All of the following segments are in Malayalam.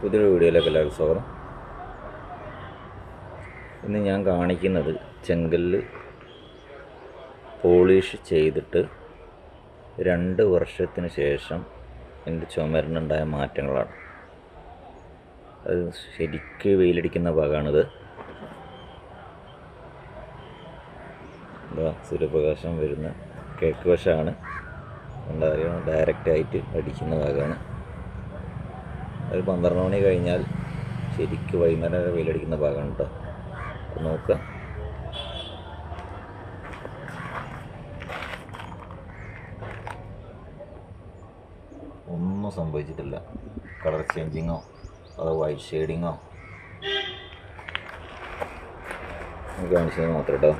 പുതിയൊരു വീഡിയോയിലേക്ക് എല്ലാവർക്കും സ്വാഗതം. ഇന്ന് ഞാൻ കാണിക്കുന്നത് ചെങ്കല്ല് പോളിഷ് ചെയ്തിട്ട് 2 വർഷത്തിന് ശേഷം എൻ്റെ ചുമരിനുണ്ടായ മാറ്റങ്ങളാണ്. അത് ശരിക്ക് വെയിലടിക്കുന്ന ഭാഗമാണിത്. സൂര്യപ്രകാശം വരുന്ന കിഴക്ക് വശമാണ്. എന്തായാലും ഡയറക്റ്റായിട്ട് അടിക്കുന്ന ഭാഗമാണ്. അത് 12 മണി കഴിഞ്ഞാൽ ശരിക്ക് വൈകുന്നേരം വെയിലടിക്കുന്ന ഭാഗമാണ് കേട്ടോ. നോക്കുക, ഒന്നും സംഭവിച്ചിട്ടില്ല. കളർ ചേഞ്ചിങ്ങോ അതോ വൈറ്റ് ഷെയ്ഡിങ്ങോ കാണിച്ചത് മാത്രം കേട്ടോ.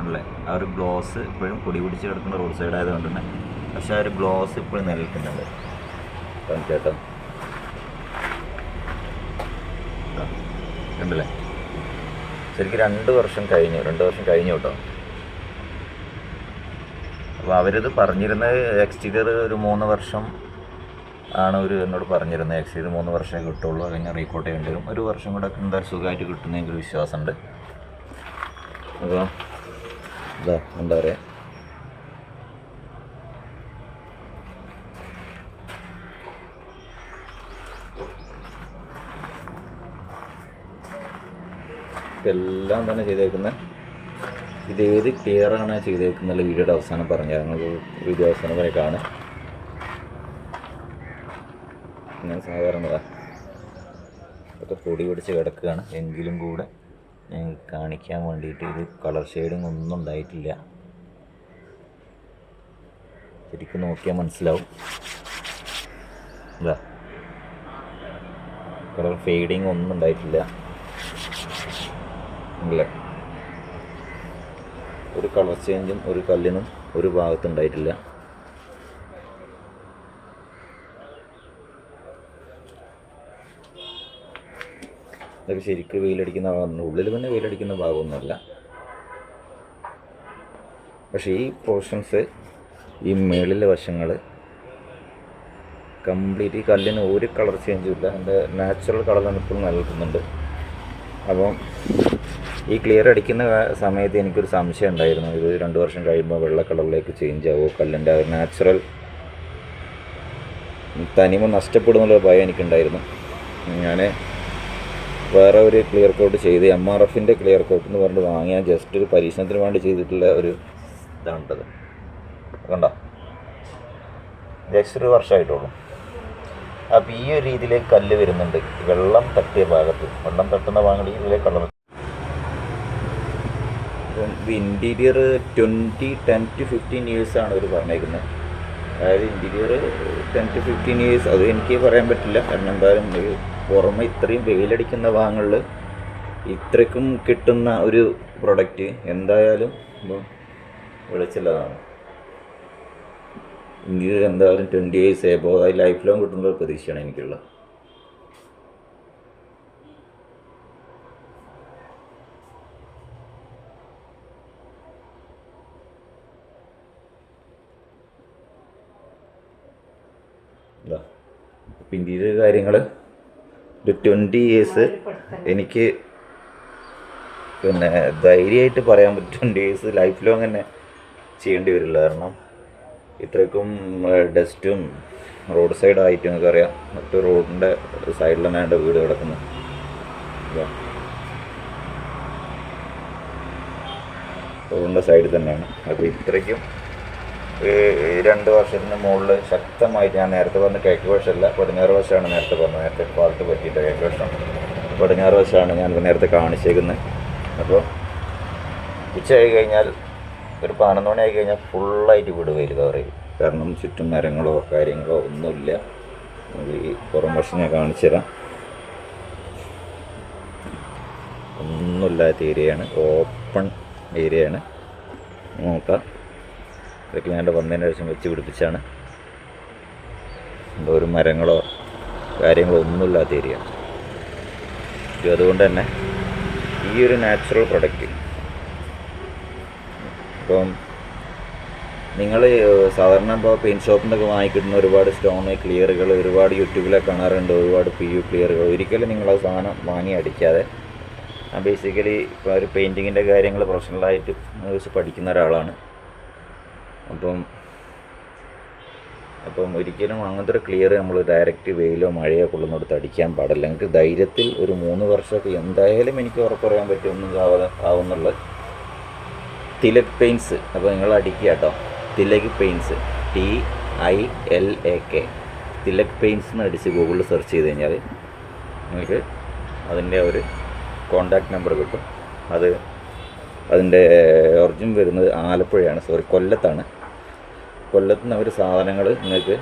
അല്ലേ, ആ ഒരു ഗ്ലോസ് ഇപ്പോഴും പൊടി പിടിച്ച് കിടക്കുന്ന റോഡ് സൈഡ് ആയതുകൊണ്ട് തന്നെ, പക്ഷെ ആ ഒരു ഗ്ലോസ് ഇപ്പോഴും നിലനിൽക്കുന്നുണ്ട്. ചേട്ടാ ഉണ്ടല്ലേ, ശരിക്കും 2 വർഷം കഴിഞ്ഞു കേട്ടോ. അപ്പോൾ അവരിത് പറഞ്ഞിരുന്നത് എക്സ്റ്റീരിയർ ഒരു 3 വർഷം ആണ് എന്നോട് പറഞ്ഞിരുന്നത്. എക്സ്റ്റീരിയർ 3 വർഷമേ കിട്ടുള്ളൂ, കഴിഞ്ഞാൽ റീകോട്ട് ചെയ്യേണ്ടി വരും. 1 വർഷം കൂടെ എന്താ സുഖമായിട്ട് കിട്ടുന്നതെങ്കിൽ വിശ്വാസമുണ്ട്. അപ്പോൾ ഇതാ എന്താ പറയുക, എല്ലാം തന്നെ ചെയ്തേക്കുന്നത്. ഇതേത് ക്ലിയറാണ് ചെയ്തേക്കുന്നത് വീഡിയോയുടെ അവസാനം പറഞ്ഞാൽ ഞങ്ങൾ വീഡിയോ അവസാനം വരെ കാണും. ഞാൻ സാധാരണ ഒക്കെ പൊടി പിടിച്ച് കിടക്കുകയാണ്. എങ്കിലും കൂടെ ഞാൻ കാണിക്കാൻ വേണ്ടിയിട്ട് ഇത് കളർ ഷെയ്ഡിങ് ഒന്നും ഉണ്ടായിട്ടില്ല. ശരിക്കും നോക്കിയാൽ മനസ്സിലാവും. ഇതാ, കളർ ഫെയ്ഡിങ് ഒന്നും ഉണ്ടായിട്ടില്ല അല്ലേ. ഒരു കളർ ചേഞ്ചും ഒരു കല്ലിനും ഒരു ഭാഗത്തുണ്ടായിട്ടില്ല. ഇതൊക്കെ ശരിക്കും വെയിലടിക്കുന്ന ഭാഗം, ഉള്ളിൽ പിന്നെ വെയിലടിക്കുന്ന ഭാഗമൊന്നുമല്ല. പക്ഷേ ഈ പോർഷൻസ്, ഈ മേളിലെ വശങ്ങൾ കംപ്ലീറ്റ്, ഈ കല്ലിന് ഒരു കളർ ചേഞ്ചും ഇല്ല. എൻ്റെ നാച്ചുറൽ കളറാണ് ഇപ്പോഴും നിലനിൽക്കുന്നുണ്ട്. അപ്പം ഈ ക്ലിയർ അടിക്കുന്ന സമയത്ത് എനിക്കൊരു സംശയം ഉണ്ടായിരുന്നു, ഇത് 2 വർഷം കഴിയുമ്പോൾ വെള്ള കളറിലേക്ക് ചേഞ്ച് ആവുമോ, കല്ലിൻ്റെ ആ നാച്ചുറൽ തനിമ നഷ്ടപ്പെടുന്നുള്ളൊരു ഭയം എനിക്കുണ്ടായിരുന്നു. ഞാൻ വേറെ ഒരു ക്ലിയർ കോട്ട് ചെയ്ത്, MRFൻ്റെ ക്ലിയർ കോട്ട് എന്ന് പറഞ്ഞിട്ട് വാങ്ങിയാൽ ജസ്റ്റ് ഒരു പരീക്ഷണത്തിന് വേണ്ടി ചെയ്തിട്ടുള്ള ഒരു ഇതാണിട്ടത്. കണ്ടോ, ജസ്റ്റ് 1 വർഷമായിട്ടുള്ളൂ. അപ്പോൾ ഈ ഒരു രീതിയിലേക്ക് കല്ല് വരുന്നുണ്ട്. വെള്ളം തട്ടിയ ഭാഗത്ത്, വെള്ളം തട്ടുന്ന ഭാഗങ്ങളിൽ ഇതിലേക്ക് കളർ. അപ്പം ഇൻറ്റീരിയർ 10 to 15 ഇയേഴ്സാണ് അവർ പറഞ്ഞേക്കുന്നത്. അതായത് ഇൻറ്റീരിയർ 10 to 15 ഇയേഴ്സ്, അത് എനിക്ക് പറയാൻ പറ്റില്ല. കാരണം എന്തായാലും പുറമെ ഇത്രയും വെയിലടിക്കുന്ന ഭാഗങ്ങളിൽ ഇത്രയ്ക്കും കിട്ടുന്ന ഒരു പ്രൊഡക്റ്റ് എന്തായാലും വിളിച്ചില്ലതാണ്. ഇൻറ്റീരിയർ എന്തായാലും 20 ഇയേഴ്സ് എബോ, അത് ലൈഫ് ലോങ് കിട്ടുന്ന ഒരു പ്രതീക്ഷയാണ് എനിക്കുള്ളത്. ഇൻറ്റീരിയർ കാര്യങ്ങൾ ഒരു 20 ഇയേഴ്സ് എനിക്ക് പിന്നെ ധൈര്യമായിട്ട് പറയാൻ പറ്റും. 20 ഇയേഴ്സ് ലൈഫ് ലോങ് തന്നെ ചെയ്യേണ്ടി വരില്ല. കാരണം ഇത്രയ്ക്കും ഡസ്റ്റും റോഡ് സൈഡായിട്ട് നിങ്ങൾക്കറിയാം, മറ്റു റോഡിൻ്റെ സൈഡിൽ തന്നെ എൻ്റെ വീട് കിടക്കുന്നത്. റോഡിൻ്റെ സൈഡിൽ തന്നെയാണ്. അപ്പോൾ ഇത്രയ്ക്കും 2 വർഷത്തിന് മുകളിൽ ശക്തമായിട്ട്, ഞാൻ നേരത്തെ പറഞ്ഞ കിഴക്ക് വശമല്ല, പടിഞ്ഞാറ് വശമാണ് നേരത്തെ പറഞ്ഞത്. നേരത്തെ ഫാൾട്ട് പറ്റിയിട്ട് കിഴക്ക് വശം, പടിഞ്ഞാറ് വശമാണ് ഞാൻ നേരത്തെ കാണിച്ചേക്കുന്നത്. അപ്പോൾ ഉച്ചയായി കഴിഞ്ഞാൽ, ഒരു 11 മണി ആയി കഴിഞ്ഞാൽ ഫുള്ളായിട്ട് വീട് വെയിൽ കവർ ചെയ്യും. കാരണം ചുറ്റും മരങ്ങളോ കാര്യങ്ങളോ ഒന്നുമില്ല. ഈ പുറം വശം ഞാൻ കാണിച്ചു തരാം. ഒന്നുമില്ലാത്ത ഏരിയയാണ്, ഓപ്പൺ ഏരിയയാണ്. നോക്കാം, ഇതൊക്കെ ഞാൻ വന്നതിന് ശേഷം വെച്ച് പിടിപ്പിച്ചാണ്. ഒരു മരങ്ങളോ കാര്യങ്ങളോ ഒന്നുമില്ലാത്ത ഏരിയ. അതുകൊണ്ട് തന്നെ ഈ ഒരു നാച്ചുറൽ പ്രൊഡക്റ്റ് ഇപ്പം നിങ്ങൾ സാധാരണ ഇപ്പോൾ പെയിൻറ്റ് ഷോപ്പിൽ നിന്നൊക്കെ വാങ്ങിക്കിട്ടുന്ന ഒരുപാട് സ്റ്റോൺ ക്ലിയറുകൾ ഒരുപാട് യൂട്യൂബിലൊക്കെ കാണാറുണ്ട്, ഒരുപാട് PU ക്ലിയറുകൾ. ഒരിക്കലും നിങ്ങൾ ആ സാധനം വാങ്ങി അടിക്കാതെ, ബേസിക്കലി ഇപ്പോൾ ഒരു പെയിൻറ്റിങ്ങിൻ്റെ കാര്യങ്ങൾ പ്രൊഫഷണലായിട്ട് പഠിക്കുന്ന ഒരാളാണ്. അപ്പം ഒരിക്കലും അങ്ങനത്തെ ഒരു ക്ലിയർ നമ്മൾ ഡയറക്റ്റ് വെയിലോ മഴയോ കൊള്ളുന്നിടത്ത് അടിക്കാൻ പാടില്ല. നിങ്ങൾക്ക് ധൈര്യത്തിൽ ഒരു 3 വർഷമൊക്കെ എന്തായാലും എനിക്ക് ഉറപ്പ് പറയാൻ പറ്റും ആവുന്നുള്ള തിലക് പെയിൻറ്റ്സ്. അപ്പോൾ നിങ്ങൾ അടിക്കുക കേട്ടോ, Tilak paints, TILAK, Tilak paints എന്ന് അടിച്ച് ഗൂഗിളിൽ സെർച്ച് ചെയ്ത് കഴിഞ്ഞാൽ നിങ്ങൾക്ക് അതിൻ്റെ ഒരു കോണ്ടാക്ട് നമ്പർ കിട്ടും. അതിൻ്റെ ഒറിജിൻ വരുന്നത് ആലപ്പുഴയാണ്, കൊല്ലത്താണ്. കൊല്ലത്ത് നിന്ന് അവർ സാധനങ്ങൾ നിങ്ങൾക്ക്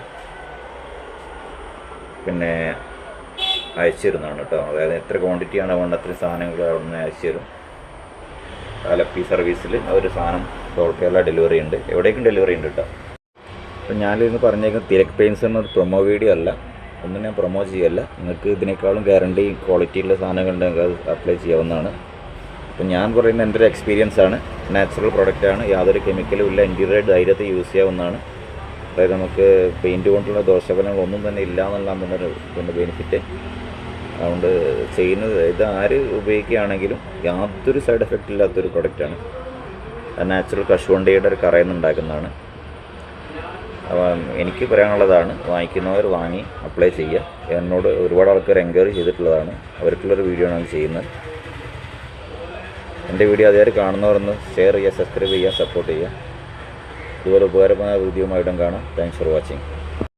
പിന്നെ അയച്ചു തരുന്നതാണ് കേട്ടോ. അതായത് എത്ര ക്വാണ്ടിറ്റിയാണ് വേണ്ട അത്രയും സാധനങ്ങൾ അവിടെ നിന്ന് അയച്ചു തരും. ആലപ്പി സർവീസിൽ അവർ സാധനം ഓൾ കേരള ഡെലിവറി ഉണ്ട്, എവിടേക്കും ഡെലിവറി ഉണ്ട് കേട്ടോ. അപ്പം ഞാനിന്ന് പറഞ്ഞേക്കുന്നത് തിലക് പെയിൻറ്റ്സ് എന്നൊരു പ്രൊമോ വീഡിയോ അല്ല, ഒന്നും ഞാൻ പ്രൊമോ ചെയ്യല്ല. നിങ്ങൾക്ക് ഇതിനേക്കാളും ഗ്യാരണ്ടി ക്വാളിറ്റിയുള്ള സാധനങ്ങൾ ഉണ്ടെങ്കിൽ അത് അപ്ലൈ ചെയ്യാവുന്നതാണ്. അപ്പം ഞാൻ പറയുന്നത് എൻ്റെ ഒരു എക്സ്പീരിയൻസ് ആണ്, നാച്ചുറൽ പ്രൊഡക്റ്റാണ്, യാതൊരു കെമിക്കലും ഇല്ല, ഇൻറ്റീരിയർ ധൈര്യത്തിൽ യൂസ് ചെയ്യാവുന്നതാണ്. അതായത് നമുക്ക് പെയിൻറ്റ് കൊണ്ടുള്ള ദോഷഫലങ്ങളൊന്നും തന്നെ ഇല്ല എന്നുള്ളതാണ് പിന്നെ ബെനിഫിറ്റ്. അതുകൊണ്ട് ചെയ്യുന്നത് ഇത് ആര് ഉപയോഗിക്കുകയാണെങ്കിലും യാതൊരു സൈഡ് എഫക്റ്റ് ഇല്ലാത്തൊരു പ്രൊഡക്റ്റാണ്. നാച്ചുറൽ കശുവണ്ടിയുടെ ഒരു കറയിൽ നിന്നുണ്ടാക്കുന്നതാണ്. അപ്പം എനിക്ക് പറയാനുള്ളതാണ്, വാങ്ങിക്കുന്നവർ വാങ്ങി അപ്ലൈ ചെയ്യുക. എന്നോട് ഒരുപാട് ആൾക്കാർ എൻക്വയറി ചെയ്തിട്ടുള്ളതാണ്, അവർക്കുള്ളൊരു വീഡിയോ ആണ് ചെയ്യുന്നത്. എൻ്റെ വീഡിയോ അതുവരെ കാണുന്നവരൊന്ന് ഷെയർ ചെയ്യുക, സബ്സ്ക്രൈബ് ചെയ്യുക, സപ്പോർട്ട് ചെയ്യുക. ഇതുപോലെ ഉപകാരമായ വീഡിയോയുമായിട്ടും കാണാം. Thanks for watching.